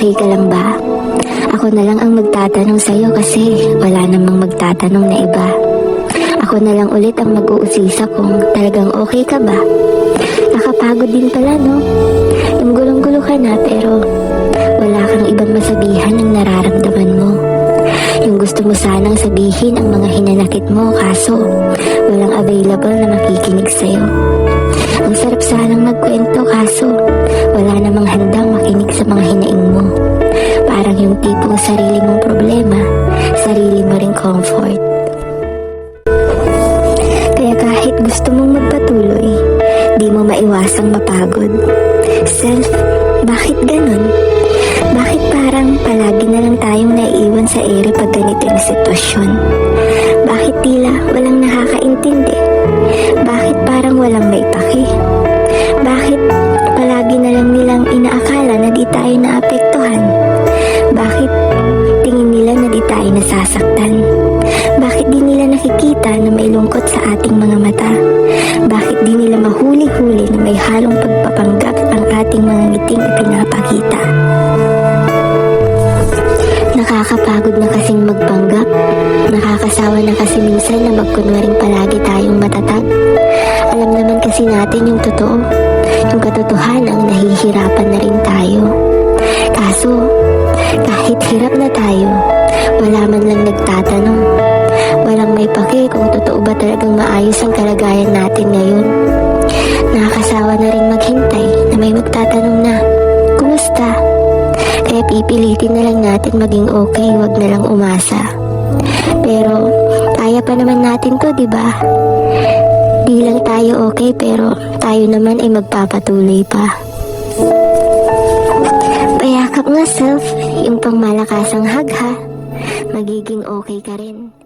Okay ka lang ba? Ako na lang ang magtatanong sa'yo kasi wala namang magtatanong na iba. Ako na lang ulit ang mag-uusisa kung talagang okay ka ba. Nakapagod din pala, no? Yung gulong-gulo ka na pero wala kang ibang masabihan ng nararamdaman mo. Yung gusto mo sanang sabihin ang mga hinanakit mo kaso walang available na makikinig sa'yo. Ang sarap sanang magkwento kaso wala namang handang makinig sa mga hinaing mo. Parang yung tipong sarili mong problema, sarili mo ring comfort. Kaya kahit gusto mong magpatuloy, di mo maiwasang mapagod. Self, bakit ganun? Bakit parang palagi na lang tayong naiiwan sa ere pag ganito yung sitwasyon? Bakit tila walang nakakaintindi? Bakit parang walang maipaki? Bakit palagi na lang nilang inaakala na di tayo naapektuhan? Bakit tingin nila na di tayo nasasaktan? Bakit di nila nakikita na may lungkot sa ating mga mata? Bakit di nila mahuli-huli na may halong pagpapanggap ang ating mga ngiting ipinapakita? Nakakapagod na kasing magpanggap. Nakakasawa na kasi minsan na magkunwaring palagi tayong matatag. Alam naman kasi natin yung totoo. Yung katotohanan ang nahihirapan na rin tayo. Kaso, kahit hirap na tayo, wala man lang nagtatanong. Walang may pake kung totoo ba talagang maayos ang kalagayan natin ngayon. Nakakasawa na rin maghintay na may magtatanong na, kumusta? Kaya pipilitin na lang natin maging okay, wag na lang umasa. Pero, kaya pa naman natin to, di ba? Di lang tayo okay, pero tayo naman ay magpapatuloy pa. Payakap nga self, yung pangmalakasang hug ha. Magiging okay ka rin.